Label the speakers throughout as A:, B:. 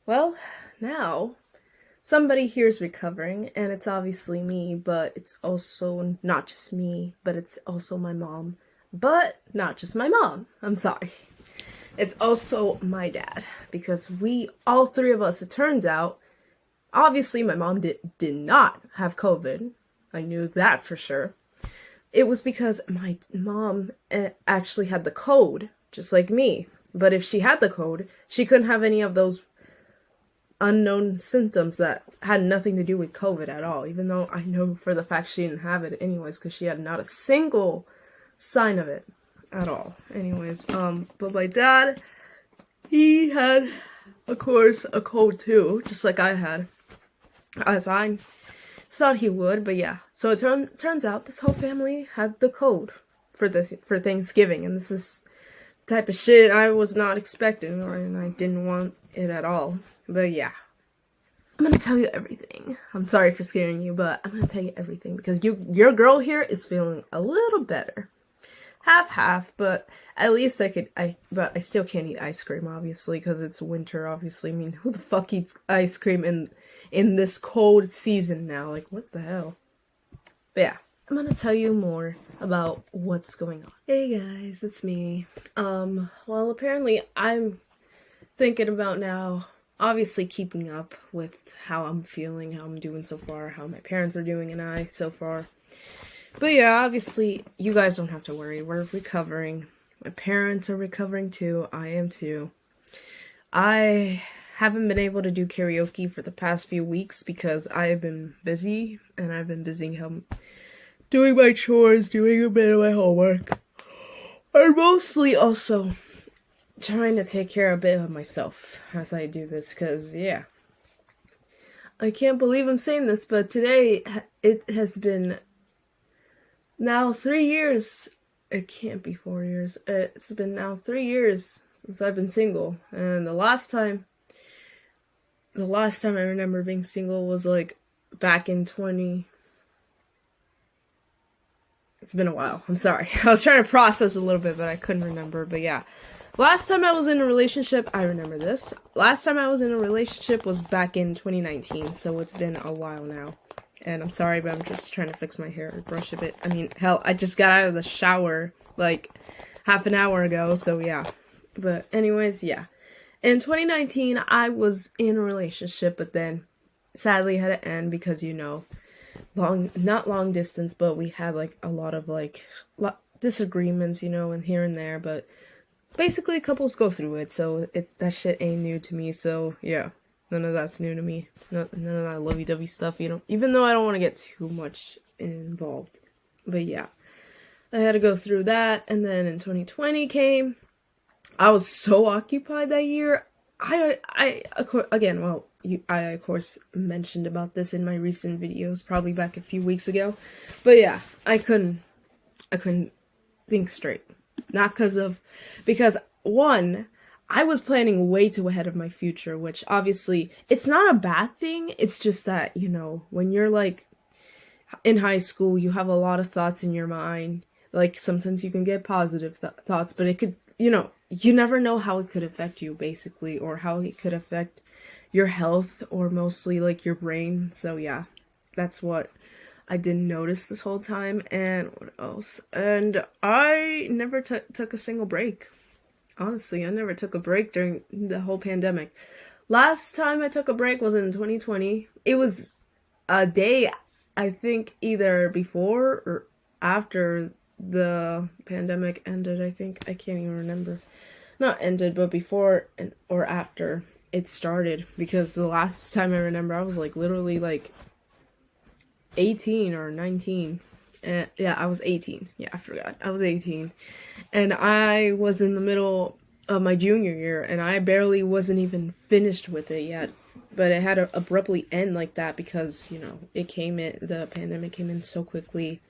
A: Well, now somebody here is recovering, and it's obviously me, but it's also not just me, but it's also my mom. But not just my mom. I'm sorry. It's also my dad, because all three of us, it turns out, obviously my mom did not have COVID. I knew that for sure. It was because my mom actually had the code, just like me. But if she had the code, she couldn't have any of those unknown symptoms that had nothing to do with COVID at all, even though I know for the fact she didn't have it anyways, because she had not a single sign of it at all. Anyways, but my dad, he had, of course, a cold too, just like I had, as I thought he would, but yeah. So it turns out this whole family had the code for Thanksgiving, and this is the type of shit I was not expecting, and I didn't want it at all. But yeah, I'm gonna tell you everything. I'm sorry for scaring you, but I'm gonna tell you everything because your girl here is feeling a little better. Half, but at least but I still can't eat ice cream, obviously, because it's winter, obviously. I mean, who the fuck eats ice cream in this cold season now? Like, what the hell? But yeah, I'm gonna tell you more about what's going on. Hey guys, it's me. Well, apparently I'm thinking about now, obviously keeping up with how I'm feeling, how I'm doing so far, how my parents are doing, and I so far. But yeah, obviously, you guys don't have to worry. We're recovering. My parents are recovering too. I am too. I haven't been able to do karaoke for the past few weeks because I've been busy, and I've been busy doing my chores, doing a bit of my homework. I'm mostly also trying to take care a bit of myself as I do this, because, yeah. I can't believe I'm saying this, but today it has been now 3 years. It can't be 4 years. It's been now 3 years since I've been single, and the last time I remember being single was like back in 20. It's been a while. I'm sorry. I was trying to process a little bit, but I couldn't remember. But yeah. Last time I was in a relationship, I remember this. Last time I was in a relationship was back in 2019, so it's been a while now. And I'm sorry, but I'm just trying to fix my hair and brush a bit. I mean, hell, I just got out of the shower like half an hour ago, so yeah. But anyways, yeah. In 2019, I was in a relationship, but then sadly had to end because, not long distance, but we had like a lot of disagreements, and here and there, but basically couples go through it, so that shit ain't new to me. So yeah, none of that's new to me. None of that lovey-dovey stuff, even though I don't want to get too much involved. But yeah, I had to go through that, and then in 2020 came. I was so occupied that year. I of course mentioned about this in my recent videos, probably back a few weeks ago. But yeah, I couldn't think straight. Not because one, I was planning way too ahead of my future, which obviously it's not a bad thing. It's just that, when you're like in high school, you have a lot of thoughts in your mind. Like sometimes you can get positive thoughts, but it could, you never know how it could affect you basically, or how it could affect your health, or mostly like your brain. So yeah, that's what I didn't notice this whole time. And what else? And I never took a single break. Honestly, I never took a break during the whole pandemic. Last time I took a break was in 2020. It was a day, I think, either before or after the pandemic ended. I think, I can't even remember. Not ended, but before or after it started. Because the last time I remember, I was like literally like 18 or 19. Yeah, I was 18. Yeah, I forgot. I was 18. And I was in the middle of my junior year, and I barely wasn't even finished with it yet. But it had to abruptly end like that because, the pandemic came in so quickly.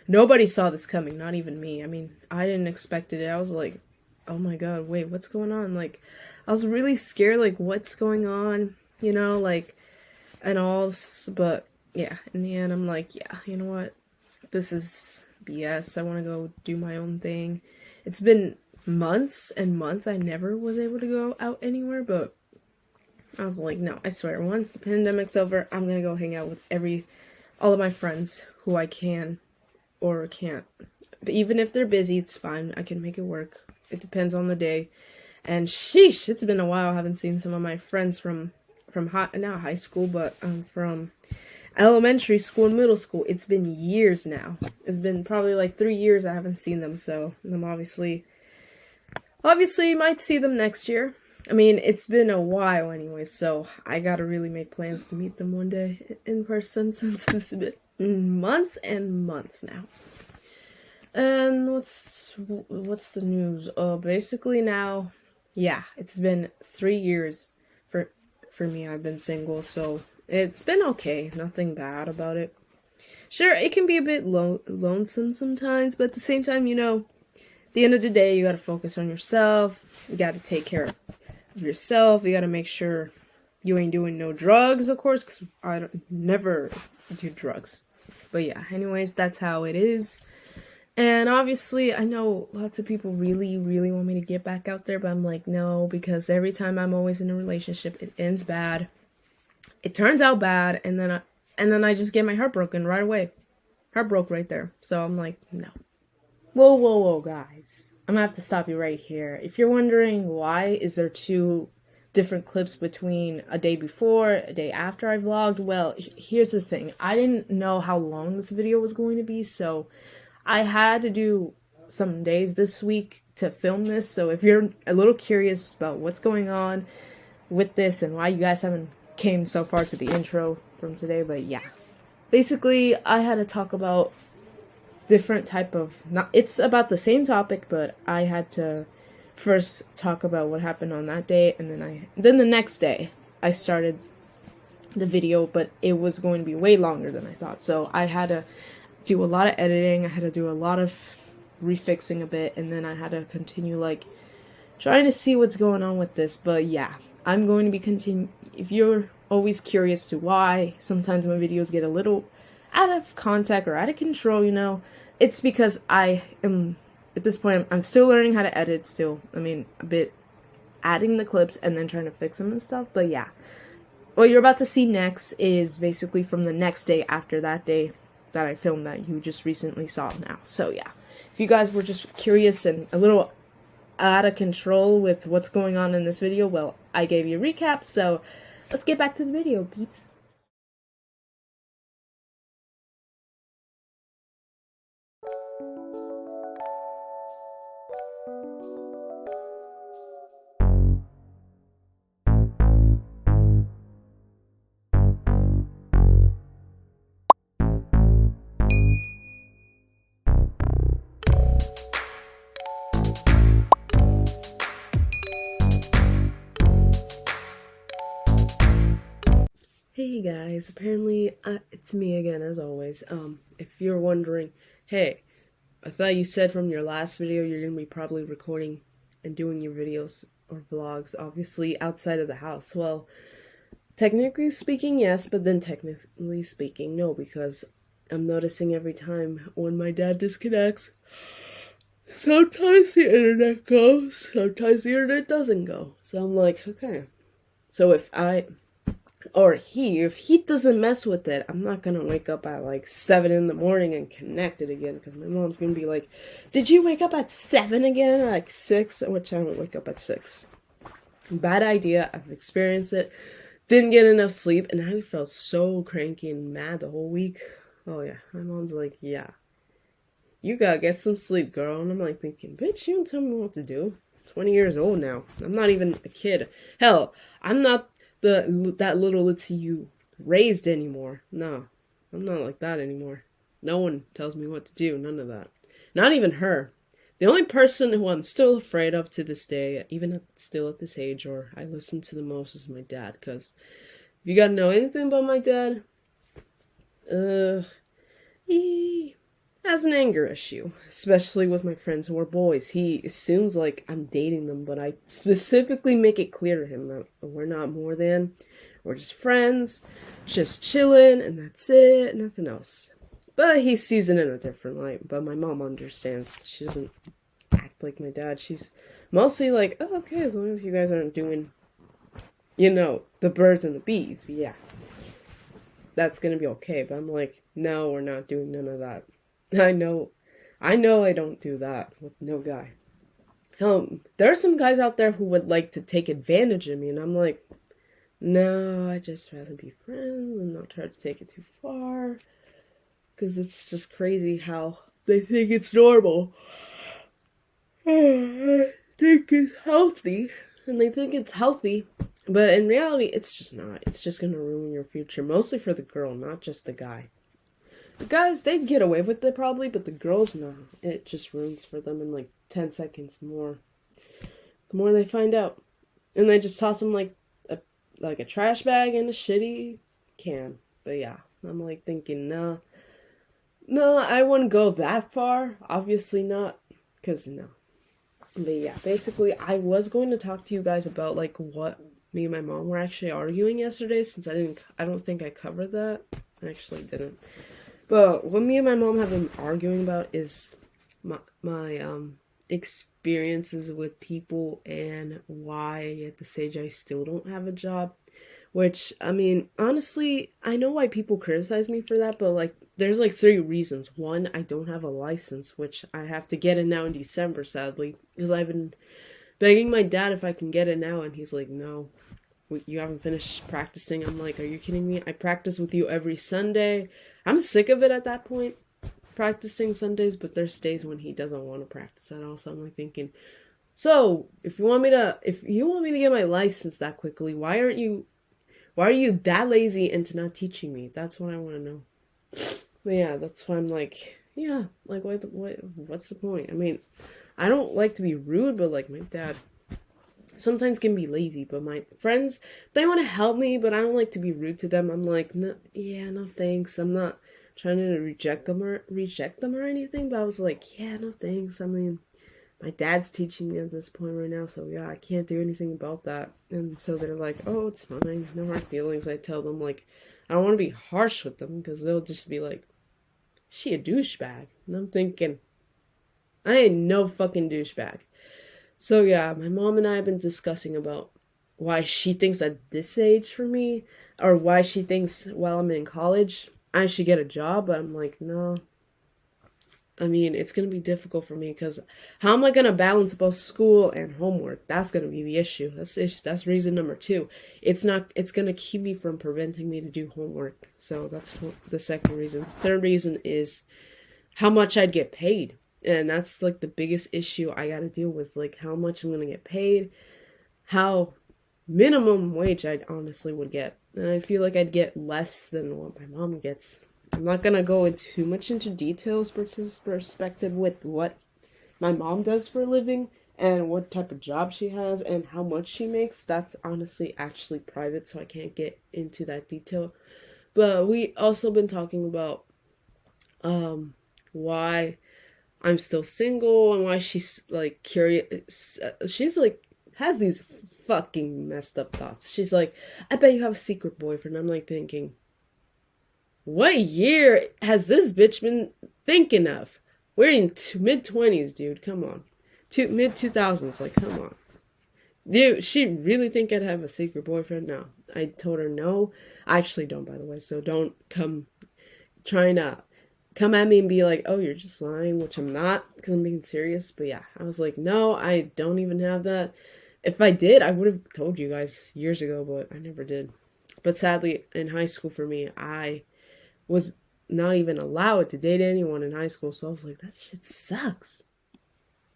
A: Nobody saw this coming, not even me. I mean, I didn't expect it. I was like, oh my god, wait, what's going on? Like, I was really scared, like, what's going on? And all, but yeah, in the end, I'm like, yeah, you know what? This is BS. I want to go do my own thing. It's been months and months I never was able to go out anywhere, but I was like, no, I swear, once the pandemic's over, I'm gonna go hang out with all of my friends who I can or can't. But even if they're busy, it's fine. I can make it work. It depends on the day. And sheesh, it's been a while. I haven't seen some of my friends from not high school, but from elementary school and middle school. It's been years now. It's been probably like 3 years I haven't seen them. So I'm obviously might see them next year. I mean, it's been a while anyway, so I gotta really make plans to meet them one day in person since it's been months and months now. And what's the news? Basically now, yeah, it's been 3 years for me. I've been single, so it's been okay. Nothing bad about it. Sure, it can be a bit lonesome sometimes, but at the same time, at the end of the day, you gotta focus on yourself. You gotta take care of yourself. You gotta make sure you ain't doing no drugs, of course, because I don't never do drugs. But yeah, anyways, that's how it is. And obviously, I know lots of people really, really want me to get back out there, but I'm like, no, because every time I'm always in a relationship, it ends bad. It turns out bad, and then I just get my heart broken right away. Heart broke right there. So I'm like, no. Whoa, guys. I'm gonna have to stop you right here. If you're wondering why is there 2 different clips between a day before, a day after I vlogged, well, here's the thing. I didn't know how long this video was going to be, so I had to do some days this week to film this, so if you're a little curious about what's going on with this and why you guys haven't came so far to the intro from today, but yeah. Basically, I had to talk about different type of, it's about the same topic, but I had to first talk about what happened on that day, and then the next day, I started the video, but it was going to be way longer than I thought, so I had to do a lot of editing, I had to do a lot of refixing a bit, and then I had to continue, trying to see what's going on with this, but yeah, I'm going to be if you're always curious to why sometimes my videos get a little out of contact or out of control, it's because I am, at this point, I'm still learning how to edit still. I mean, a bit adding the clips and then trying to fix them and stuff, but yeah. What you're about to see next is basically from the next day after that day that I filmed that you just recently saw now. So yeah, if you guys were just curious and a little out of control with what's going on in this video, well, I gave you a recap, so let's get back to the video, peeps. Hey guys, apparently it's me again as always. If you're wondering, hey, I thought you said from your last video you're gonna be probably recording and doing your videos or vlogs, obviously outside of the house. Well, technically speaking, yes, but then technically speaking, no, because I'm noticing every time when my dad disconnects, sometimes the internet goes, sometimes the internet doesn't go. So I'm like, okay. So if he doesn't mess with it, I'm not gonna wake up at 7 in the morning and connect it again, because my mom's gonna be like, did you wake up at 7 again, or 6? Which I would wake up at 6. Bad idea. I've experienced it. Didn't get enough sleep, and I felt so cranky and mad the whole week. Oh yeah, my mom's like, yeah, you gotta get some sleep, girl. And I'm like thinking, bitch, you don't tell me what to do. 20 years old now. I'm not even a kid. Hell, I'm not that little Litzy you raised anymore. No, I'm not like that anymore. No one tells me what to do. None of that. Not even her. The only person who I'm still afraid of to this day, even still at this age, or I listen to the most, is my dad. Because if you gotta know anything about my dad, he has an anger issue, especially with my friends who are boys. He assumes I'm dating them, but I specifically make it clear to him that we're not more than, we're just friends, just chilling, and that's it, nothing else. But he sees it in a different light, but my mom understands. She doesn't act like my dad. She's mostly like, oh, okay, as long as you guys aren't doing You know, the birds and the bees, yeah. That's gonna be okay. But I'm like, no, we're not doing none of that. I know I don't do that with no guy. There are some guys out there who would like to take advantage of me, and I'm like, no, I just rather be friends and not try to take it too far. Because it's just crazy how they think it's normal. I think it's healthy. And they think it's healthy. But in reality, it's just not. It's just going to ruin your future. Mostly for the girl, not just the guy. The guys, they'd get away with it probably, but the girls, no. It just ruins for them in like 10 seconds more. The more they find out. And they just toss them like a trash bag in a shitty can. But yeah, I'm like thinking, no. No, I wouldn't go that far. Obviously not. Because no. But yeah, basically, I was going to talk to you guys about like what me and my mom were actually arguing yesterday, since I don't think I covered that. I actually didn't. But what me and my mom have been arguing about is my experiences with people and why at this age I still don't have a job. Which, I mean, honestly, I know why people criticize me for that, but like, there's like three reasons. One, I don't have a license, which I have to get it now in December, sadly, because I've been begging my dad if I can get it now, and he's like, no, you haven't finished practicing. I'm like, are you kidding me? I practice with you every Sunday. I'm sick of it at that point, practicing Sundays, but there's days when he doesn't want to practice at all, so I'm like thinking, so if you want me to get my license that quickly, why are you that lazy into not teaching me? That's what I want to know. But yeah, that's why I'm like, yeah, like what's the point? I mean, I don't like to be rude, but like my dad sometimes can be lazy, but my friends, they want to help me, but I don't like to be rude to them. I'm like, no, yeah, no thanks. I'm not trying to reject them or anything, but I was like, yeah, no thanks. I mean, my dad's teaching me at this point right now, so yeah, I can't do anything about that. And so they're like, oh, it's fine, no hard feelings. I tell them, like, I don't want to be harsh with them, because they'll just be like, she a douchebag. And I'm thinking, I ain't no fucking douchebag. So yeah, my mom and I have been discussing about why she thinks at this age for me, or why she thinks while I'm in college, I should get a job, but I'm like, no, I mean, it's going to be difficult for me because how am I going to balance both school and homework? That's going to be the issue. That's reason number two. It's going to keep me from preventing me to do homework. So that's the second reason. Third reason is how much I'd get paid. And that's like the biggest issue I got to deal with. Like how much I'm going to get paid, how minimum wage I honestly would get. And I feel like I'd get less than what my mom gets. I'm not gonna go too much into details perspective with what my mom does for a living and what type of job she has and how much she makes. That's honestly actually private, so I can't get into that detail. But we also been talking about why I'm still single and why she's like curious. She's like has these fucking messed up thoughts. She's like, I bet you have a secret boyfriend. I'm like thinking, what year has this bitch been thinking of? We're in mid-20s, dude. Come on. Mid-2000s. Like, come on. Dude, she really think I'd have a secret boyfriend? No. I told her no. I actually don't, by the way. So don't come trying to come at me and be like, oh, you're just lying, which I'm not, because I'm being serious. But yeah, I was like, no, I don't even have that. If I did, I would have told you guys years ago, but I never did. But sadly, in high school for me, I was not even allowed to date anyone in high school, so I was like, that shit sucks.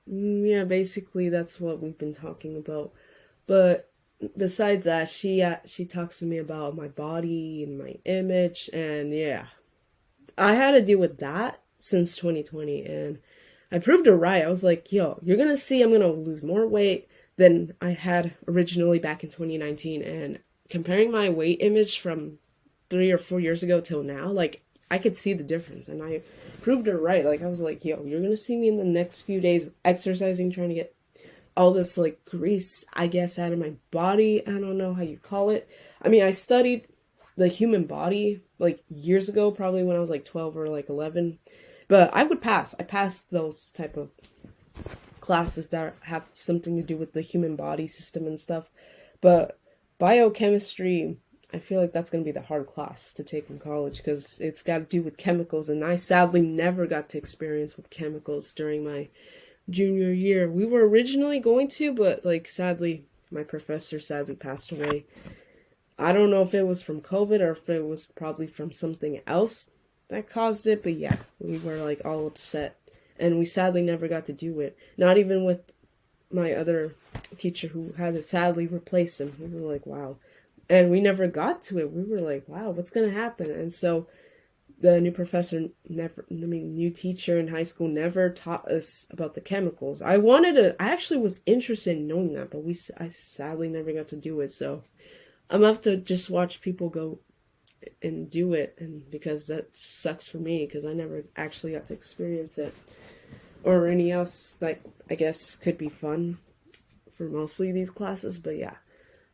A: Yeah, basically that's what we've been talking about. But besides that, she talks to me about my body and my image, and yeah, I had to deal with that since 2020, and I proved her right. I was like, yo, you're gonna see I'm gonna lose more weight than I had originally back in 2019, and comparing my weight image from 3 or 4 years ago till now, like, I could see the difference, and I proved her right. Like, I was like, yo, you're gonna see me in the next few days exercising, trying to get all this, like, grease, I guess, out of my body. I don't know how you call it. I mean, I studied the human body, like, years ago, probably when I was, like, 12 or, like, 11, but I would pass. I passed those type of classes that have something to do with the human body system and stuff, but Biochemistry, I feel like that's going to be the hard class to take in college because it's got to do with chemicals, and I sadly never got to experience with chemicals during my junior year. We were originally going to, but like sadly, my professor sadly passed away. I don't know if it was from COVID or if it was probably from something else that caused it, but yeah, we were like all upset, and we sadly never got to do it. Not even with my other teacher who had to sadly replace him. We were like, wow. And we never got to it. We were like, wow, what's going to happen? And so the new professor new teacher in high school never taught us about the chemicals. I actually was interested in knowing that, but I sadly never got to do it. So I'm going to have to just watch people go and do it. And because that sucks for me because I never actually got to experience it. Or any else that I guess could be fun for mostly these classes, but yeah.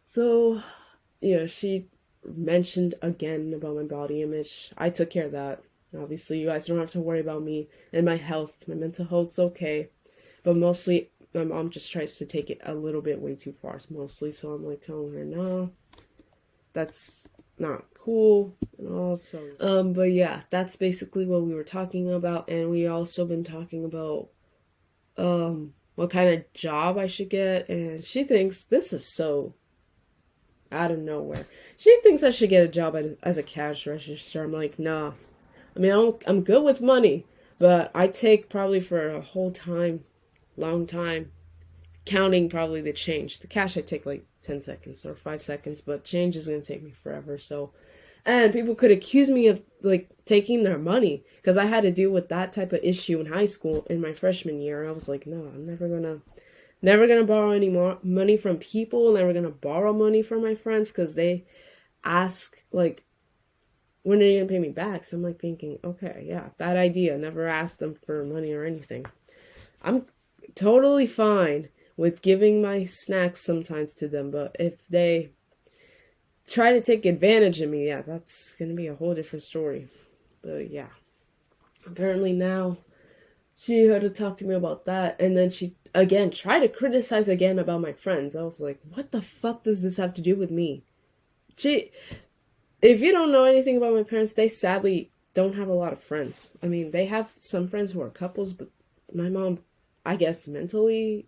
A: So, yeah, she mentioned again about my body image. I took care of that. Obviously, you guys don't have to worry about me and my health. My mental health's okay. But mostly, my mom just tries to take it a little bit way too far, mostly. So I'm like telling her, no, that's not cool and all. So but yeah, that's basically what we were talking about. And we also been talking about what kind of job I should get, and she thinks this is so out of nowhere. She thinks I should get a job as a cash register. I'm like, nah. I mean, I'm good with money, but I take probably for a long time counting probably the change. The cash I take like 10 seconds or 5 seconds, but change is going to take me forever. So, and people could accuse me of like taking their money because I had to deal with that type of issue in high school in my freshman year. And I was like, no, I'm never gonna borrow any more money from people. Never gonna borrow money from my friends because they ask like, when are you gonna pay me back? So I'm like thinking, okay, yeah, bad idea. Never ask them for money or anything. I'm totally fine with giving my snacks sometimes to them, but if they try to take advantage of me, yeah, that's gonna be a whole different story. But yeah, apparently now she had to talk to me about that, and then she again tried to criticize again about my friends. I was like, what the fuck does this have to do with me? If you don't know anything about my parents, they sadly don't have a lot of friends. I mean, they have some friends who are couples, but my mom, I guess mentally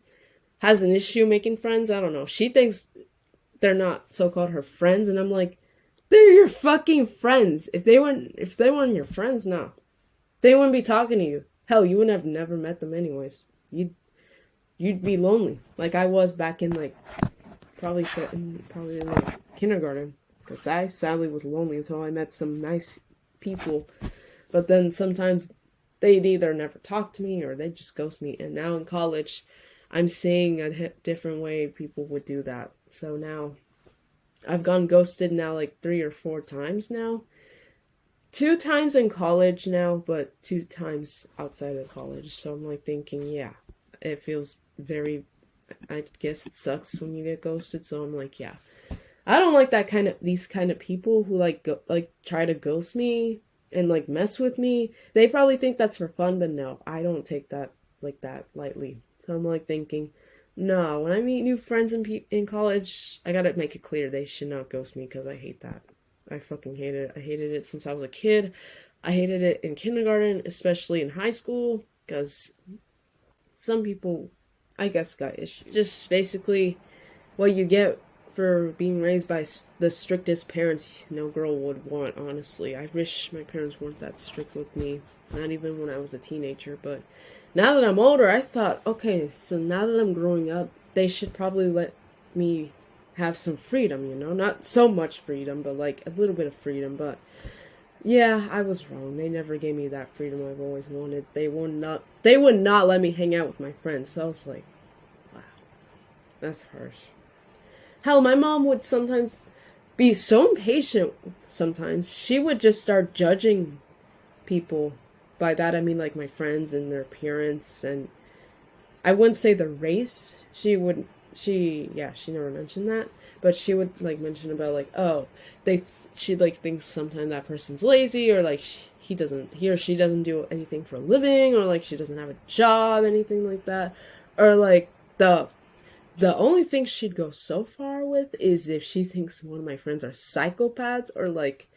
A: has an issue making friends. I don't know. She thinks they're not so-called her friends, and I'm like, they're your fucking friends. If they weren't your friends, no. They wouldn't be talking to you. Hell, you would have never met them anyways. You'd be lonely, like I was back in like probably in like kindergarten, because I sadly was lonely until I met some nice people. But then sometimes they'd either never talk to me or they'd just ghost me. And now in college, I'm seeing a different way people would do that. So now I've gone ghosted now like 3 or 4 times now. 2 times in college now, but 2 times outside of college. So I'm like thinking, yeah, it feels very, I guess it sucks when you get ghosted. So I'm like, yeah, I don't like these kind of people who try to ghost me and like mess with me. They probably think that's for fun, but no, I don't take that like that lightly. So I'm like thinking, no, when I meet new friends in college, I gotta make it clear they should not ghost me because I hate that. I fucking hate it. I hated it since I was a kid. I hated it in kindergarten, especially in high school, because some people, I guess, got issues. Just basically what you get for being raised by the strictest parents no girl would want, honestly. I wish my parents weren't that strict with me, not even when I was a teenager, but now that I'm older, I thought, okay, so now that I'm growing up, they should probably let me have some freedom, you know? Not so much freedom, but like a little bit of freedom, but yeah, I was wrong. They never gave me that freedom I've always wanted. They would not let me hang out with my friends, so I was like, wow, that's harsh. Hell, my mom would sometimes be so impatient sometimes. She would just start judging people. By that I mean like my friends and their appearance, and I wouldn't say the race. She never mentioned that, but she would like mention about like, oh, she like thinks sometimes that person's lazy, or like he or she doesn't do anything for a living, or like she doesn't have a job, anything like that, or like
B: The only thing she'd go so far with is if she thinks one of my friends are psychopaths or like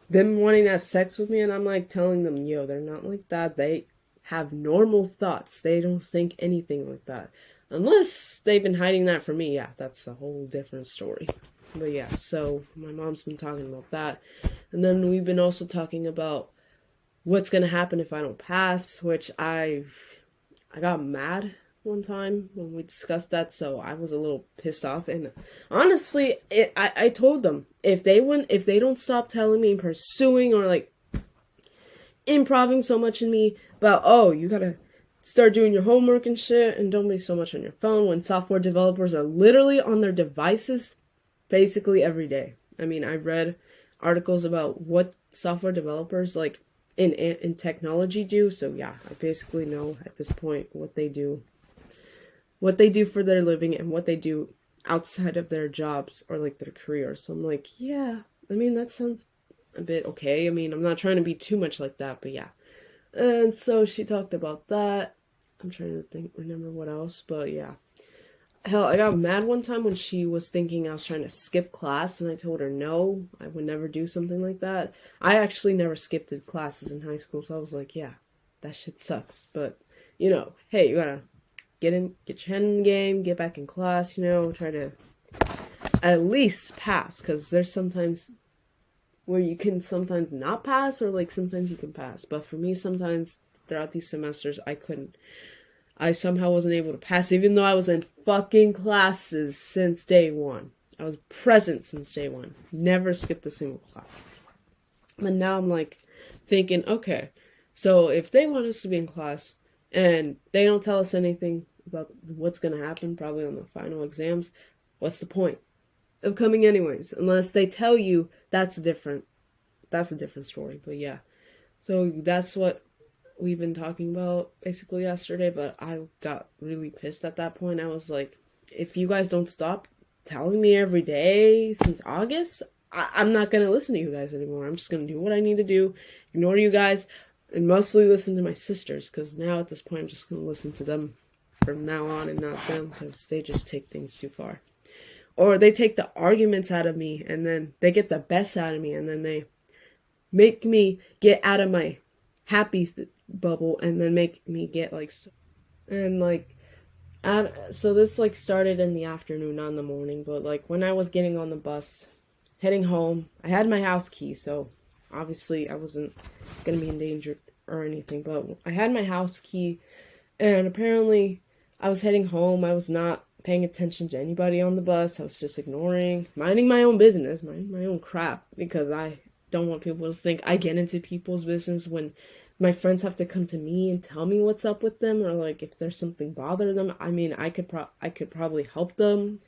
B: them wanting to have sex with me, and I'm like telling them, yo, they're not like that. They have normal thoughts. They don't think anything like that. Unless they've been hiding that from me. Yeah, that's a whole different story. But yeah, so my mom's been talking about that. And then we've been also talking about what's gonna happen if I don't pass, which I got mad one time when we discussed that, so I was a little pissed off. And honestly, I told them if they don't stop telling me and pursuing or like improving so much in me about, oh, you gotta start doing your homework and shit and don't be so much on your phone, when software developers are literally on their devices basically every day. I mean, I read articles about what software developers like in technology do, so yeah, I basically know at this point what they do for their living and what they do outside of their jobs or like their career. So I'm like, yeah, I mean, that sounds a bit okay. I mean, I'm not trying to be too much like that, but yeah. And so she talked about that. I'm trying to remember what else, but yeah. Hell, I got mad one time when she was thinking I was trying to skip class, and I told her no, I would never do something like that. I actually never skipped classes in high school, so I was like, yeah, that shit sucks. But, hey, you gotta get your head in the game, get back in class, try to at least pass, because there's sometimes where you can sometimes not pass, or like sometimes you can pass. But for me, sometimes throughout these semesters, I couldn't. I somehow wasn't able to pass, even though I was in fucking classes since day one. I was present since day one. Never skipped a single class. But now I'm like thinking, okay, so if they want us to be in class and they don't tell us anything about what's going to happen probably on the final exams, what's the point of coming anyways? Unless they tell you, that's a different story. But yeah, so that's what we've been talking about basically yesterday, but I got really pissed at that point. I was like, if you guys don't stop telling me every day since August, I'm not going to listen to you guys anymore. I'm just going to do what I need to do, ignore you guys, and mostly listen to my sisters, because now at this point I'm just going to listen to them from now on and not them, because they just take things too far. Or they take the arguments out of me, and then they get the best out of me, and then they make me get out of my happy bubble, and then make me get like, and like, so this like started in the afternoon, not in the morning, but like when I was getting on the bus heading home, I had my house key, so obviously I wasn't gonna be in danger or anything, but I had my house key, and apparently I was heading home. I was not paying attention to anybody on the bus. I was just minding my own business, minding my own crap, because I don't want people to think I get into people's business when my friends have to come to me and tell me what's up with them, or like if there's something bothering them. I mean, I could probably help them.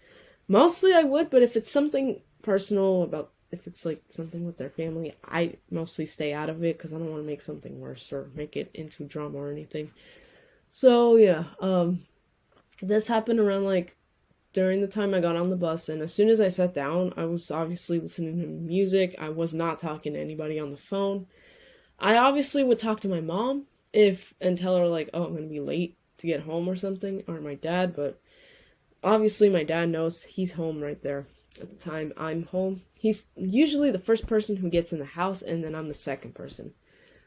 B: Mostly I would, but if it's something personal, about if it's like something with their family, I mostly stay out of it, because I don't want to make something worse or make it into drama or anything. So yeah, this happened around like during the time I got on the bus, and as soon as I sat down, I was obviously listening to music. I was not talking to anybody on the phone. I obviously would talk to my mom and tell her like, oh, I'm gonna be late to get home or something, or my dad, but obviously my dad knows he's home right there at the time I'm home. He's usually the first person who gets in the house, and then I'm the second person.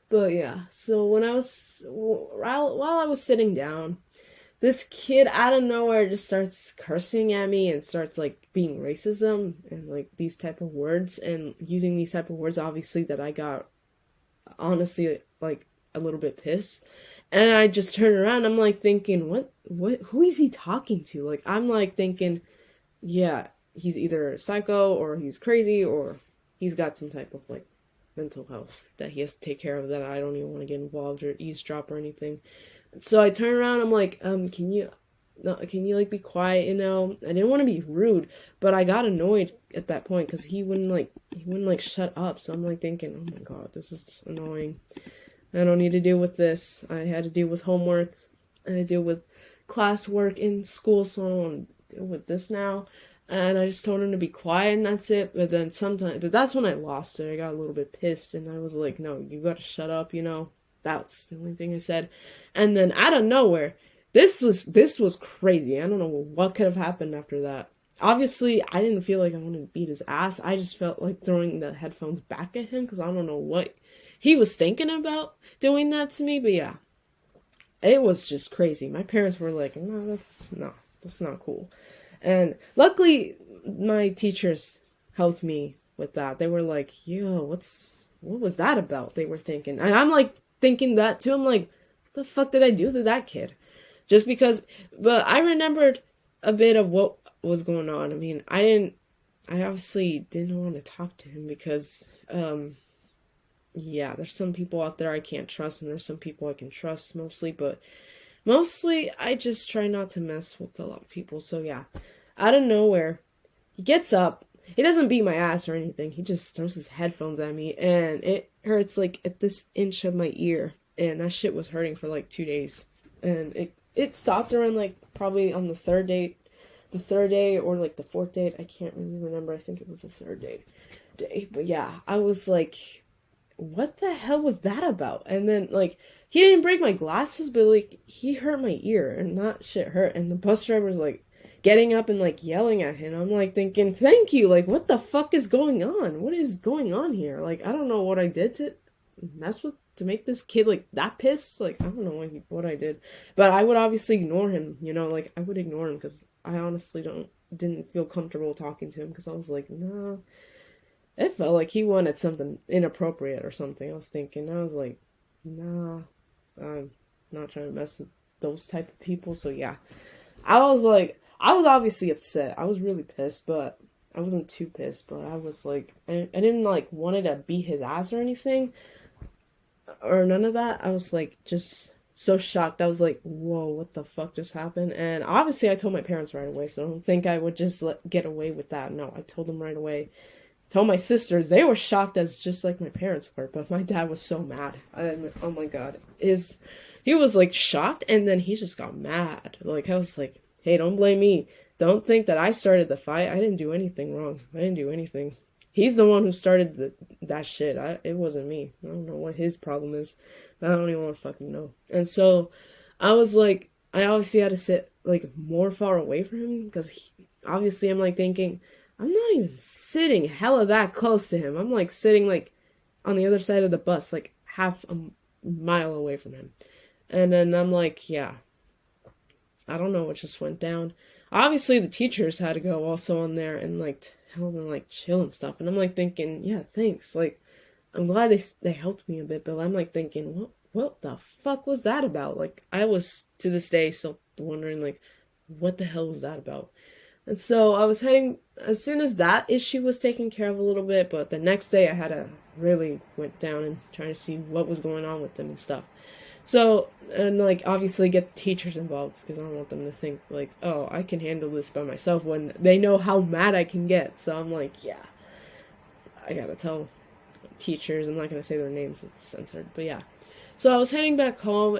B: But yeah, so while I was sitting down, this kid out of nowhere just starts cursing at me and starts like being racism and like these type of words, and using these type of words obviously that I got honestly like a little bit pissed. And I just turned around, I'm like thinking, who is he talking to? Like, I'm like thinking, yeah, he's either a psycho or he's crazy or he's got some type of like mental health that he has to take care of, that I don't even want to get involved or eavesdrop or anything. So I turn around, I'm like, can you like be quiet, I didn't want to be rude, but I got annoyed at that point because he wouldn't shut up. So I'm like thinking, oh my god, this is annoying. I don't need to deal with this. I had to deal with homework. I had to deal with classwork in school, so I don't want to deal with this now. And I just told him to be quiet, and that's it. But that's when I lost it. I got a little bit pissed, and I was like, no, you gotta shut up, That's the only thing I said. And then out of nowhere, this was crazy. I don't know what could have happened after that. Obviously, I didn't feel like I wanted to beat his ass. I just felt like throwing the headphones back at him because I don't know what he was thinking about doing that to me. But yeah, it was just crazy. My parents were like, no, that's not cool. And luckily, my teachers helped me with that. They were like, yo, what was that about? They were thinking. And I'm like thinking that too. I'm like, what the fuck did I do to that kid? Just because, but I remembered a bit of what was going on. I mean, I obviously didn't want to talk to him because, yeah, there's some people out there I can't trust, and there's some people I can trust mostly, but mostly I just try not to mess with a lot of people. So yeah, out of nowhere, he gets up. He doesn't beat my ass or anything. He just throws his headphones at me, and it hurts like at this inch of my ear, and that shit was hurting for like 2 days, and it stopped around like probably on the third day or like the fourth date. I can't really remember. I think it was the third day. But yeah, I was like, what the hell was that about? And then like he didn't break my glasses, but like he hurt my ear, and that shit hurt. And the bus driver was like getting up and like yelling at him. I'm like thinking, thank you. Like, what the fuck is going on? What is going on here? Like, I don't know what I did to mess with to make this kid like that pissed. Like, I don't know what I did, but I would obviously ignore him. You know, like I would ignore him because I honestly didn't feel comfortable talking to him because I was like, nah. It felt like he wanted something inappropriate or something. I was thinking, I was like, nah, I'm not trying to mess with those type of people. So yeah, I was like, I was obviously upset. I was really pissed, but I wasn't too pissed. But I was like, I didn't like wanted to beat his ass or anything, or none of that. I was like, just so shocked. I was like, whoa, what the fuck just happened? And obviously, I told my parents right away. So I don't think I would just get away with that. No, I told them right away. Told my sisters. They were shocked as just like my parents were, but my dad was so mad. Oh my god, he was like shocked, and then he just got mad. Like I was like, hey, don't blame me. Don't think that I started the fight. I didn't do anything wrong. I didn't do anything. He's the one who started that shit. It wasn't me. I don't know what his problem is. I don't even want to fucking know. And so I was like, I obviously had to sit like more far away from him because obviously I'm like thinking, I'm not even sitting hella that close to him. I'm like sitting like on the other side of the bus, like half a mile away from him. And then I'm like, yeah, I don't know what just went down. Obviously the teachers had to go also on there and like tell them like chill and stuff. And I'm like thinking, yeah, thanks. Like I'm glad they helped me a bit, but I'm like thinking, what the fuck was that about? Like I was to this day still wondering like what the hell was that about? And so I was heading, as soon as that issue was taken care of a little bit, but the next day I had to really went down and trying to see what was going on with them and stuff. So, and like obviously get the teachers involved because I don't want them to think like, oh, I can handle this by myself when they know how mad I can get. So I'm like, yeah, I gotta tell teachers. I'm not gonna say their names, it's censored, but yeah. So I was heading back home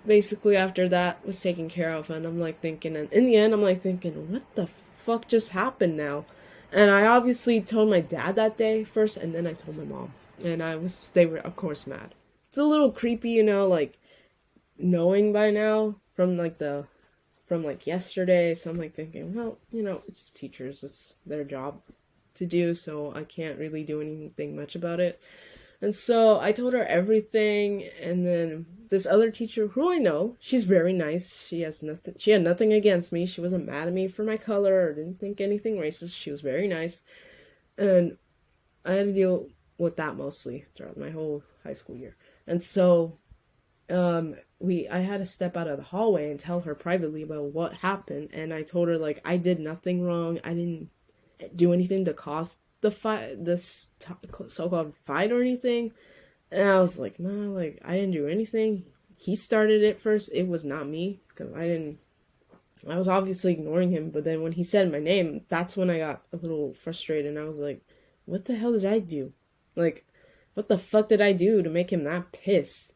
B: basically after that was taken care of, and I'm like thinking, and in the end I'm like thinking, what the fuck just happened now? And I obviously told my dad that day first, and then I told my mom, and they were of course mad. It's a little creepy, you know, like knowing by now from like yesterday. So I'm like thinking, well, you know, it's teachers, it's their job to do, so I can't really do anything much about it. And so I told her everything, and then this other teacher who I know, she's very nice. She had nothing against me. She wasn't mad at me for my color or didn't think anything racist. She was very nice. And I had to deal with that mostly throughout my whole high school year. And so I had to step out of the hallway and tell her privately about what happened, and I told her like I did nothing wrong. I didn't do anything to cause the fight, this so-called fight or anything. And I was like, no, like I didn't do anything. He started it first. It was not me because I was obviously ignoring him. But then when he said my name, that's when I got a little frustrated, and I was like, what the hell did I do? Like, what the fuck did I do to make him that pissed?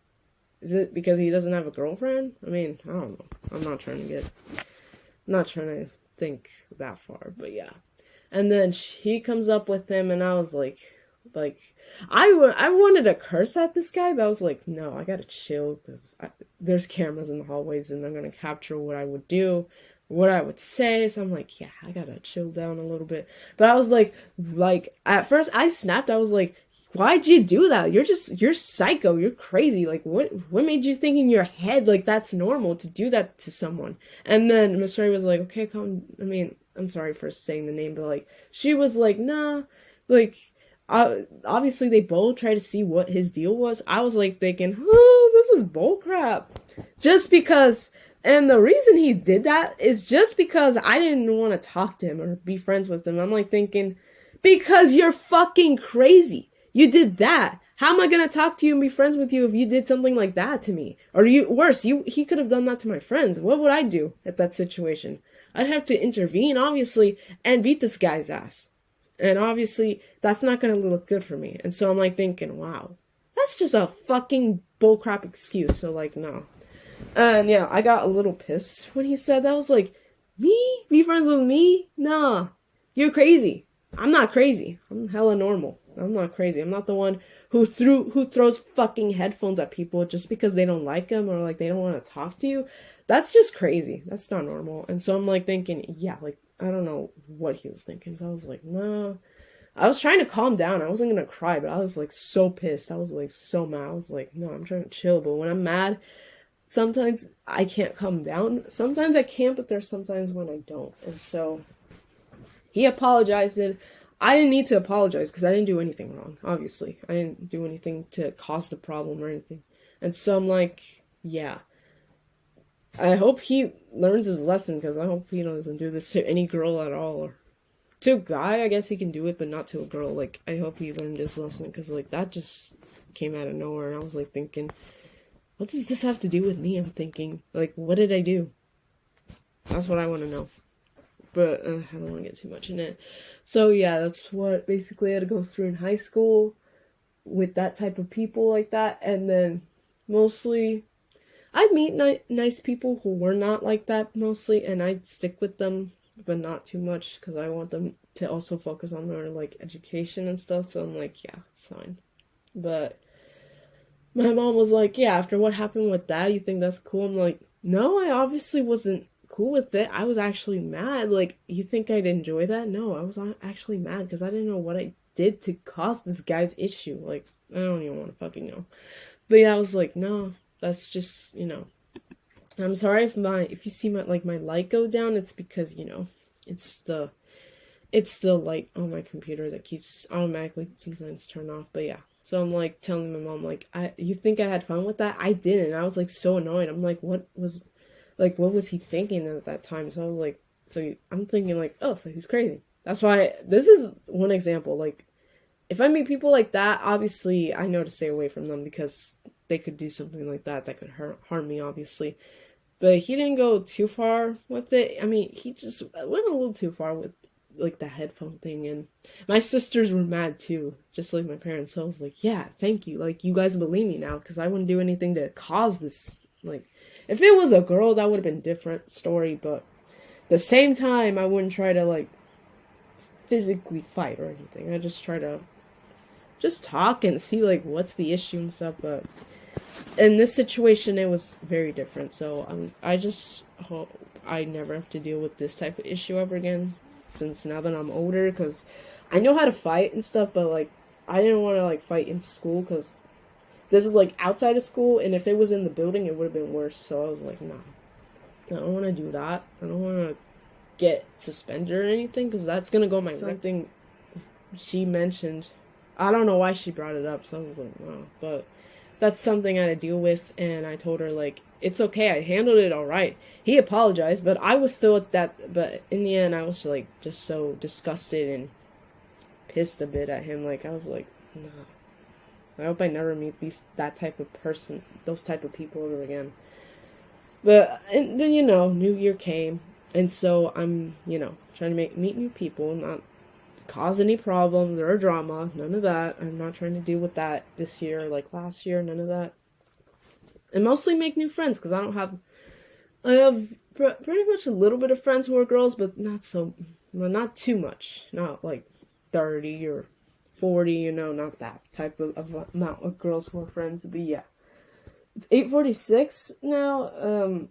B: Is it because he doesn't have a girlfriend? I mean, I don't know. I'm not trying to think that far, but yeah. And then she comes up with him, and I was like, Like, I wanted to curse at this guy, but I was like, no, I gotta chill because there's cameras in the hallways and I'm gonna capture what I would do, what I would say. So I'm like, yeah, I gotta chill down a little bit. But I was like at first I snapped. I was like, why'd you do that? You're psycho. You're crazy. Like, what made you think in your head like that's normal to do that to someone? And then Miss Ray was like, okay, come. I mean, I'm sorry for saying the name, but like she was like, nah, like. Obviously, they both tried to see what his deal was. I was like thinking, this is bullcrap. Just because, and the reason he did that is just because I didn't want to talk to him or be friends with him. I'm like thinking, because you're fucking crazy. You did that. How am I gonna talk to you and be friends with you if you did something like that to me? Or worse, he could have done that to my friends. What would I do at that situation? I'd have to intervene, obviously, and beat this guy's ass. And obviously, that's not going to look good for me. And so I'm like thinking, wow, that's just a fucking bullcrap excuse. So like, no. And yeah, I got a little pissed when he said that. I was like, me? Be friends with me? Nah. You're crazy. I'm not crazy. I'm hella normal. I'm not crazy. I'm not the one who throws fucking headphones at people just because they don't like them or like they don't want to talk to you. That's just crazy. That's not normal. And so I'm like thinking, yeah, like, I don't know what he was thinking. So I was like, no. I was trying to calm down. I wasn't going to cry, but I was like so pissed. I was like so mad. I was like, no, I'm trying to chill. But when I'm mad, sometimes I can't calm down. Sometimes I can, but there's sometimes when I don't. And so he apologized. And I didn't need to apologize because I didn't do anything wrong, obviously. I didn't do anything to cause the problem or anything. And so I'm like, yeah. I hope he learns his lesson because I hope he doesn't do this to any girl at all. Or to a guy, I guess he can do it, but not to a girl. Like, I hope he learned his lesson because, like, that just came out of nowhere. And I was, like, thinking, what does this have to do with me? I'm thinking, like, what did I do? That's what I want to know. But I don't want to get too much in it. So, yeah, that's what basically I had to go through in high school with that type of people like that. And then mostly I'd meet nice people who were not like that mostly, and I'd stick with them, but not too much, because I want them to also focus on their, like, education and stuff, so I'm like, yeah, it's fine. But my mom was like, yeah, after what happened with that, you think that's cool? I'm like, no, I obviously wasn't cool with it. I was actually mad. Like, you think I'd enjoy that? No, I was actually mad, because I didn't know what I did to cause this guy's issue. Like, I don't even want to fucking know. But yeah, I was like, no. That's just, I'm sorry if you see my light go down, it's because, it's the light on my computer that keeps automatically sometimes turn off. But yeah. So I'm like telling my mom, like, you think I had fun with that? I didn't. I was like so annoyed. I'm like, what was he thinking at that time? So I was like, I'm thinking like, oh, so he's crazy. That's why this is one example. Like, if I meet people like that, obviously I know to stay away from them because they could do something like that could harm me, obviously. But he didn't go too far with it. I mean, he just went a little too far with, like, the headphone thing. And my sisters were mad, too, just like my parents. So I was like, yeah, thank you. Like, you guys believe me now, because I wouldn't do anything to cause this. Like, if it was a girl, that would have been a different story. But at the same time, I wouldn't try to, like, physically fight or anything. I just try to just talk and see, like, what's the issue and stuff. But in this situation, it was very different. So I just hope I never have to deal with this type of issue ever again, since now that I'm older, because I know how to fight and stuff, but, like, I didn't want to, like, fight in school, because this is, like, outside of school, and if it was in the building, it would have been worse. So I was like, nah, I don't want to do that. I don't want to get suspended or anything, because that's going to go my something she mentioned. I don't know why she brought it up, so I was like, no, but that's something I had to deal with, and I told her, like, it's okay, I handled it alright. He apologized, but I was still at that, but in the end, I was, like, just so disgusted and pissed a bit at him. Like, I was like, nah, I hope I never meet that type of person, those type of people ever again. But, and then, New Year came, and so I'm, trying to meet new people, not cause any problems or drama, none of that. I'm not trying to deal with that this year, like last year, none of that. And mostly make new friends, because I have pretty much a little bit of friends who are girls, but not too much, not like 30 or 40, you know, not that type of amount of girls who are friends, but yeah. It's 8:46 now.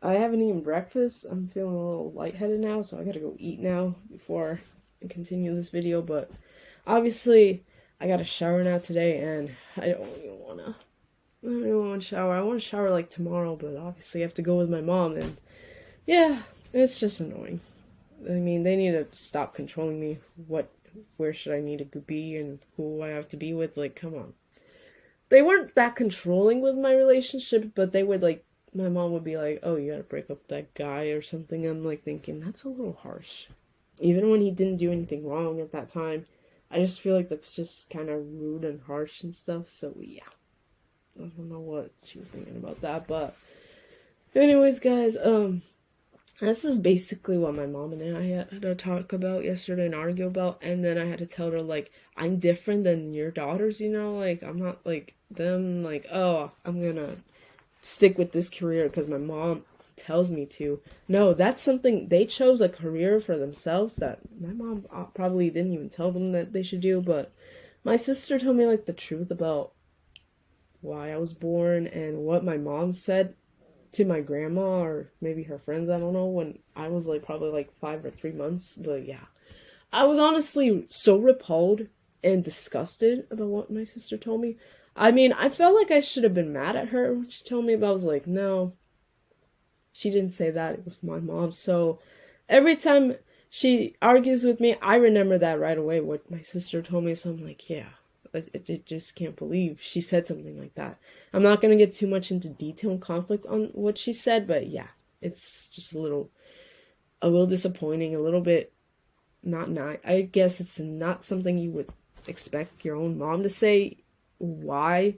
B: I haven't eaten breakfast. I'm feeling a little lightheaded now, so I gotta go eat now before I continue this video, but obviously I got a shower now today, and I don't even want to shower. I want to shower like tomorrow, but obviously I have to go with my mom, and yeah, it's just annoying. I mean, they need to stop controlling me. Where should I need to be and who I have to be with? Like, come on. They weren't that controlling with my relationship, but they would like, my mom would be like, oh, you gotta break up with that guy or something. I'm like thinking, that's a little harsh. Even when he didn't do anything wrong at that time, I just feel like that's just kind of rude and harsh and stuff, so yeah. I don't know what she was thinking about that, but anyways, guys, this is basically what my mom and I had to talk about yesterday and argue about, and then I had to tell her, like, I'm different than your daughters, you know, like, I'm not like them, like, oh, I'm gonna stick with this career because my mom tells me to. No, that's something, they chose a career for themselves that my mom probably didn't even tell them that they should do, but my sister told me, like, the truth about why I was born and what my mom said to my grandma or maybe her friends, I don't know, when I was like probably like 5 or 3 months, but yeah. I was honestly so repelled and disgusted about what my sister told me. I mean, I felt like I should have been mad at her when she told me, but I was like, no, she didn't say that, it was my mom. So every time she argues with me, I remember that right away, what my sister told me, so I'm like, yeah. I just can't believe she said something like that. I'm not going to get too much into detail and conflict on what she said, but yeah, it's just a little disappointing, a little bit not, I guess it's not something you would expect your own mom to say, why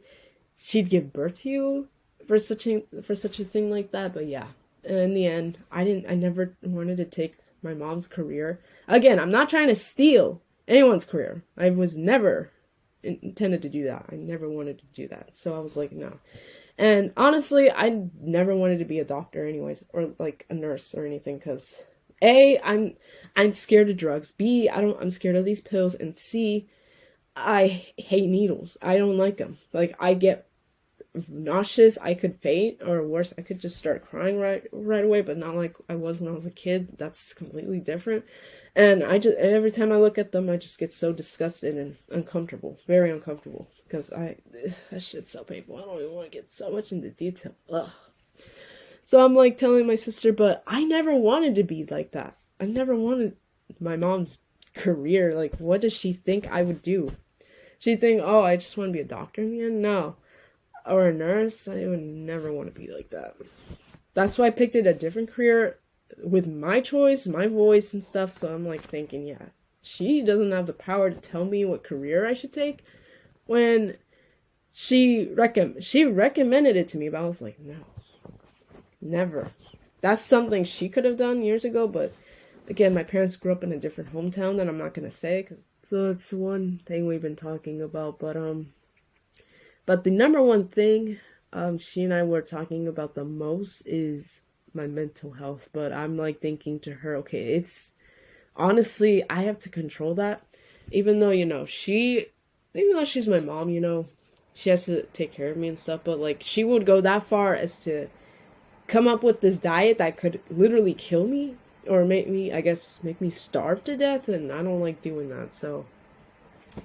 B: she'd give birth to you for such a thing like that, but yeah. In the end, I never wanted to take my mom's career. Again, I'm not trying to steal anyone's career. I was never intended to do that. I never wanted to do that. So I was like, no. And honestly, I never wanted to be a doctor anyways, or like a nurse or anything, because A, I'm scared of drugs. B, I'm scared of these pills, and C, I hate needles. I don't like them. Like, I get nauseous, I could faint, or worse, I could just start crying right away, but not like I was when I was a kid. That's completely different. And every time I look at them, I just get so disgusted and uncomfortable, very uncomfortable, because that shit's so painful. I don't even want to get so much into detail. Ugh. So I'm like telling my sister, but I never wanted to be like that. I never wanted my mom's career. Like, what does she think I would do? She'd think, oh, I just want to be a doctor in the end? No. Or a nurse? I would never want to be like that. That's why I picked a different career with my choice, my voice and stuff, so I'm like thinking, yeah, she doesn't have the power to tell me what career I should take when she recommended it to me, but I was like, no, never. That's something she could have done years ago, but again, my parents grew up in a different hometown that I'm not gonna say, so it's one thing we've been talking about, but the number one thing she and I were talking about the most is my mental health. But I'm like thinking to her, okay, it's honestly, I have to control that, even though, you know, she's my mom, you know, she has to take care of me and stuff, but like she would go that far as to come up with this diet that could literally kill me or make me starve to death, and I don't like doing that. So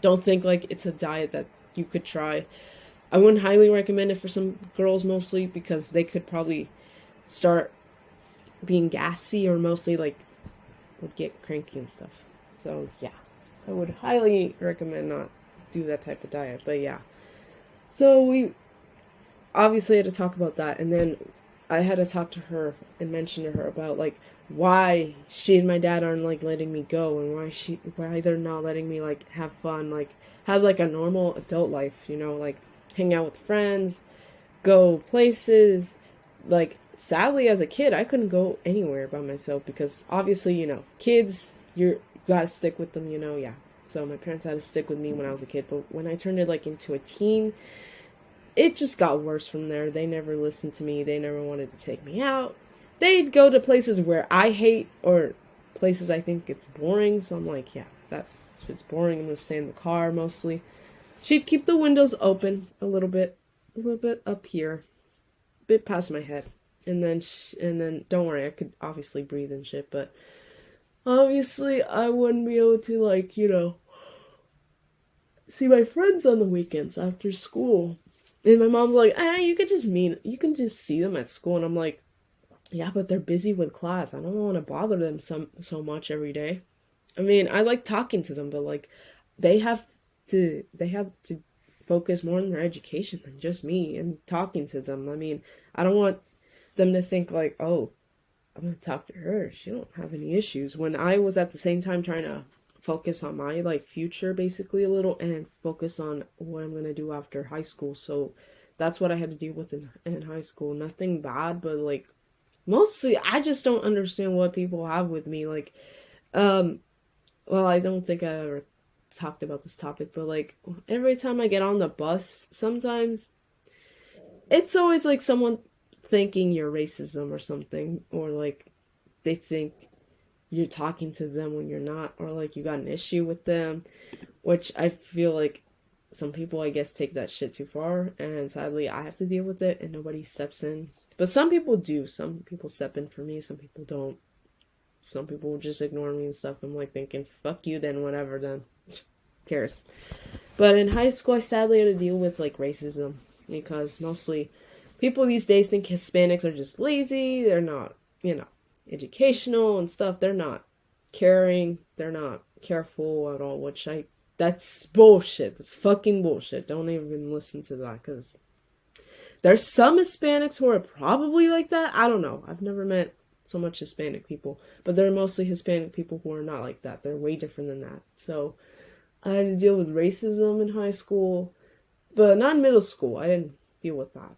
B: don't think like it's a diet that you could try. I wouldn't highly recommend it for some girls, mostly because they could probably start being gassy, or mostly like would get cranky and stuff. So yeah, I would highly recommend not do that type of diet. But yeah, so we obviously had to talk about that, and then I had to talk to her and mention to her about like why she and my dad aren't like letting me go, and why they're not letting me like have fun, like have like a normal adult life, you know, like hang out with friends, go places. Like, sadly, as a kid, I couldn't go anywhere by myself because obviously, you know, kids, you gotta stick with them, you know, yeah. So my parents had to stick with me when I was a kid, but when I turned it like into a teen, it just got worse from there. They never listened to me. They never wanted to take me out. They'd go to places where I hate, or places I think it's boring. So I'm like, yeah, it's boring, I'm gonna stay in the car mostly. She'd keep the windows open a little bit up here, a bit past my head. And then don't worry, I could obviously breathe and shit, but obviously I wouldn't be able to, like, see my friends on the weekends after school. And my mom's like, you can just see them at school. And I'm like, yeah, but they're busy with class. I don't want to bother them so much every day. I mean, I like talking to them, but like they have to focus more on their education than just me and talking to them. I mean, I don't want them to think like, oh, I'm gonna talk to her. She don't have any issues. When I was at the same time trying to focus on my like future basically a little and focus on what I'm gonna do after high school. So that's what I had to deal with in high school. Nothing bad, but like mostly I just don't understand what people have with me. Like, well, I don't think I ever talked about this topic, but like every time I get on the bus, sometimes it's always like someone thinking you're racism or something, or like they think you're talking to them when you're not, or like you got an issue with them, which I feel like some people, I guess, take that shit too far, and sadly I have to deal with it and nobody steps in. But some people do. Some people step in for me, some people don't. Some people just ignore me and stuff. I'm like thinking, fuck you then, whatever then. Who cares? But in high school I sadly had to deal with like racism, because mostly people these days think Hispanics are just lazy, they're not, educational and stuff, they're not caring, they're not careful at all, which that's bullshit. That's fucking bullshit. Don't even listen to that, because there's some Hispanics who are probably like that. I don't know. I've never met so much Hispanic people, but they're mostly Hispanic people who are not like that. They're way different than that. So I had to deal with racism in high school, but not in middle school. I didn't deal with that.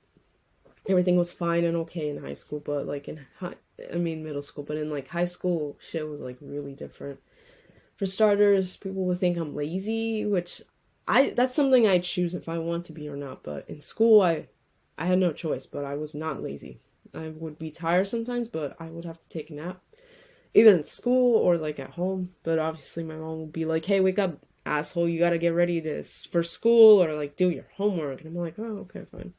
B: Everything was fine and okay in high school, but like middle school, but in like high school, shit was like really different. For starters, people would think I'm lazy, which that's something I choose if I want to be or not. But in school, I had no choice, but I was not lazy. I would be tired sometimes, but I would have to take a nap, either in school or like at home. But obviously my mom would be like, hey, wake up, asshole, you gotta get ready for school, or like do your homework. And I'm like, oh, okay, fine.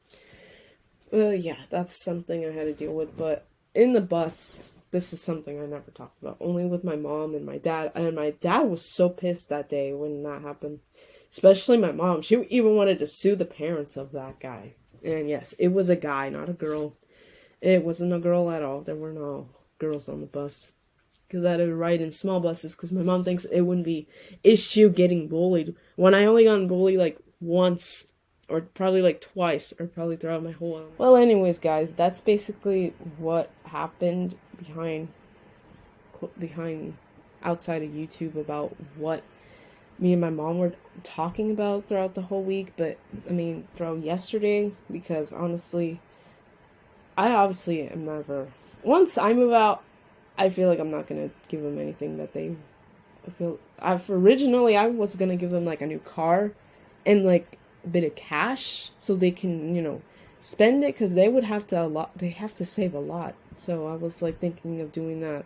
B: Yeah, that's something I had to deal with. But in the bus, this is something I never talked about, only with my mom and my dad. And my dad was so pissed that day when that happened, especially my mom. She even wanted to sue the parents of that guy. And yes, it was a guy, not a girl. It wasn't a girl at all. There were no girls on the bus, because I had to ride in small buses, because my mom thinks it wouldn't be issue getting bullied, when I only got bullied like once, or probably like twice, or probably throughout my whole life. Well, anyways, guys, that's basically what happened behind outside of YouTube, about what me and my mom were talking about throughout the whole week. But I mean, throughout yesterday, because honestly, I obviously am never, once I move out, I feel like I'm not gonna give them anything that they feel. Originally I was gonna give them like a new car and like a bit of cash so they can, spend it, because they would have to save a lot. So I was like thinking of doing that.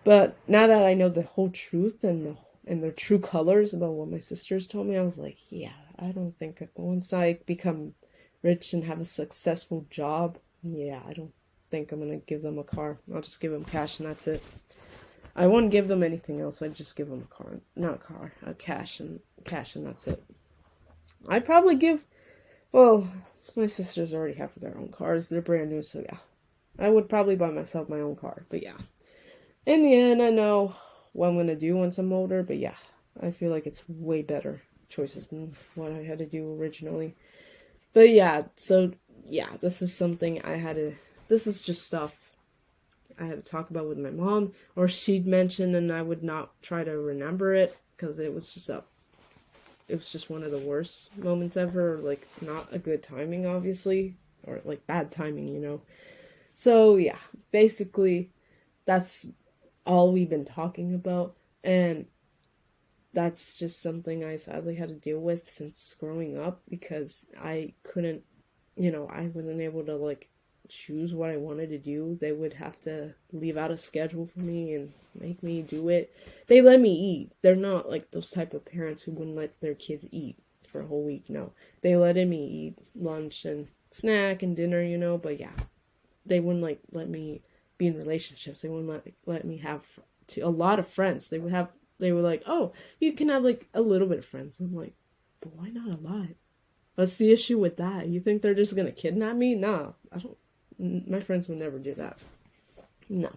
B: But now that I know the whole truth and the true colors about what my sisters told me, I was like, yeah, I don't think once I become rich and have a successful job, yeah, I don't think I'm gonna give them a car. I'll just give them cash and that's it. I wouldn't give them anything else. I'd just give them cash and that's it. I'd probably well, my sisters already have their own cars. They're brand new, so yeah. I would probably buy myself my own car, but yeah. In the end, I know what I'm gonna do once I'm older, but yeah, I feel like it's way better choices than what I had to do originally. But yeah, so yeah, this is something this is just stuff I had to talk about with my mom, or she'd mention, and I would not try to remember it, because it was just one of the worst moments ever, like not a good timing, obviously, or like bad timing. So yeah, basically that's all we've been talking about, and that's just something I sadly had to deal with since growing up, because I couldn't, I wasn't able to like choose what I wanted to do. They would have to leave out a schedule for me and make me do it. They let me eat. They're not like those type of parents who wouldn't let their kids eat for a whole week. No, they let me eat lunch and snack and dinner, you know. But yeah, they wouldn't like let me be in relationships. They wouldn't let me have a lot of friends. They were like, oh, you can have like a little bit of friends. I'm like, but why not a lot? What's the issue with that? You think they're just gonna kidnap me? Nah, I don't. My friends would never do that. No,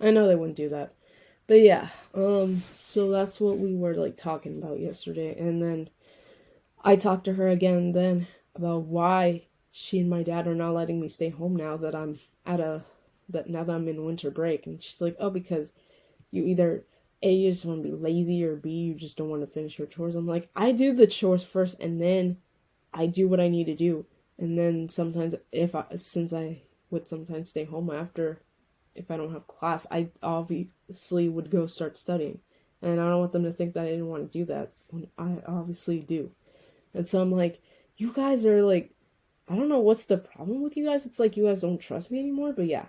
B: I know they wouldn't do that. But yeah, so that's what we were like talking about yesterday, and then I talked to her again then about why she and my dad are not letting me stay home now that now that I'm in winter break, and she's like, oh, because you either A, you just want to be lazy, or B, you just don't want to finish your chores. I'm like, I do the chores first, and then I do what I need to do. And then sometimes, since I would sometimes stay home after, if I don't have class, I obviously would go start studying. And I don't want them to think that I didn't want to do that when I obviously do. And so I'm like, you guys are like, I don't know what's the problem with you guys. It's like you guys don't trust me anymore. But yeah,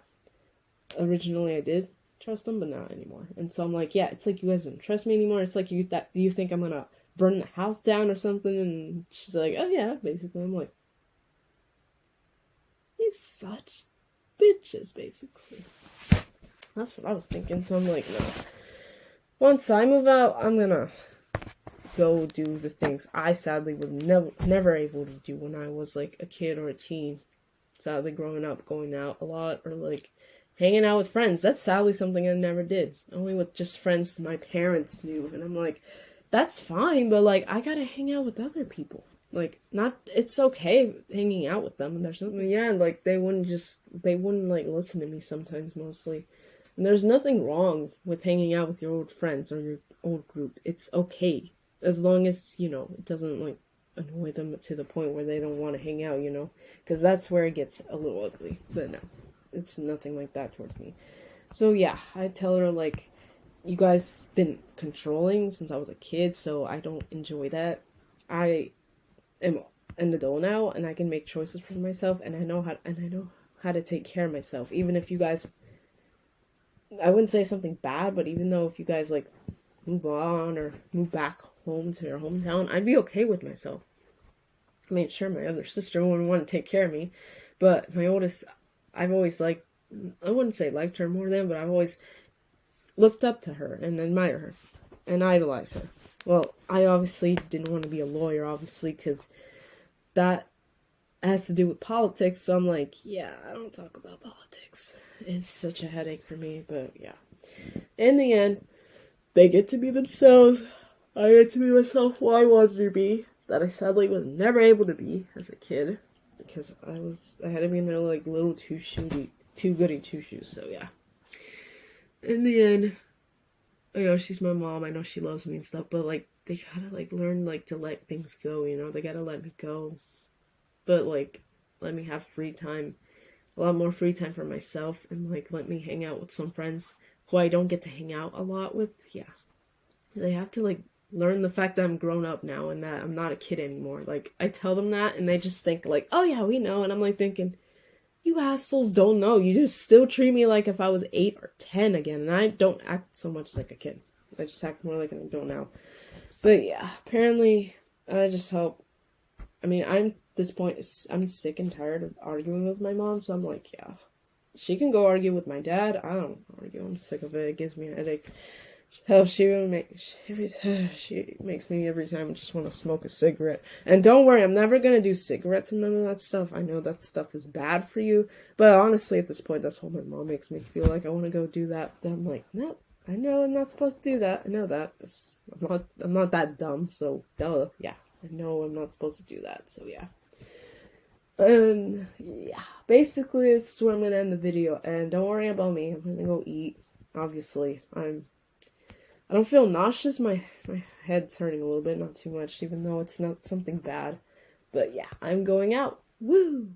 B: originally I did trust them, but not anymore. And so I'm like, yeah, it's like you guys don't trust me anymore. It's like you think I'm gonna burn the house down or something. And she's like, oh yeah, basically. I'm like, he's such bitches, basically. That's what I was thinking. So I'm like, no. Once I move out, I'm gonna go do the things I sadly was never able to do when I was like a kid or a teen. Sadly, growing up, going out a lot, or like hanging out with friends. That's sadly something I never did. Only with just friends my parents knew. And I'm like, that's fine, but like I gotta hang out with other people. Like, not, it's okay hanging out with them. And there's something, yeah, like they wouldn't like listen to me sometimes, mostly. And there's nothing wrong with hanging out with your old friends or your old group. It's okay. As long as, you know, it doesn't like annoy them to the point where they don't want to hang out, you know? Because that's where it gets a little ugly. But no, it's nothing like that towards me. So yeah, I tell her like, you guys been controlling since I was a kid, so I don't enjoy that. I am an adult now, and I can make choices for myself, and I know how to take care of myself. Even if you guys, I wouldn't say something bad, but even though if you guys like move on or move back home to your hometown, I'd be okay with myself. I mean, sure, my other sister wouldn't want to take care of me, but my oldest, I've always liked, I wouldn't say liked her more than, but I've always looked up to her and admire her and idolize her. Well, I obviously didn't want to be a lawyer, obviously, because that has to do with politics, so I'm like, yeah, I don't talk about politics. It's such a headache for me, but yeah. In the end, they get to be themselves. I get to be myself who I wanted to be, that I sadly was never able to be as a kid, because I had to be in their like little too goody two shoes, so yeah. In the end, I know she's my mom, I know she loves me and stuff, but like, they gotta like learn like to let things go, you know, they gotta let me go, but like, let me have free time, a lot more free time for myself, and like, let me hang out with some friends who I don't get to hang out a lot with. Yeah, they have to like learn the fact that I'm grown up now and that I'm not a kid anymore. Like, I tell them that and they just think like, oh yeah, we know, and I'm like thinking, you assholes don't know. You just still treat me like if I was 8 or 10 again, and I don't act so much like a kid. I just act more like an adult now. But yeah, apparently, I just hope, I mean, I'm sick and tired of arguing with my mom, so I'm like, yeah, she can go argue with my dad. I don't argue. I'm sick of it. It gives me a headache. Hell, she makes me every time just want to smoke a cigarette. And don't worry, I'm never gonna do cigarettes and none of that stuff. I know that stuff is bad for you, but honestly, at this point, that's what my mom makes me feel like. I want to go do that. But I'm like, no, I know I'm not supposed to do that. I know that. I'm not that dumb. So duh, yeah, I know I'm not supposed to do that. So yeah. And yeah, basically, this is where I'm gonna end the video. And don't worry about me. I'm gonna go eat. Obviously, I don't feel nauseous. My head's hurting a little bit, not too much, even though it's not something bad. But yeah, I'm going out. Woo!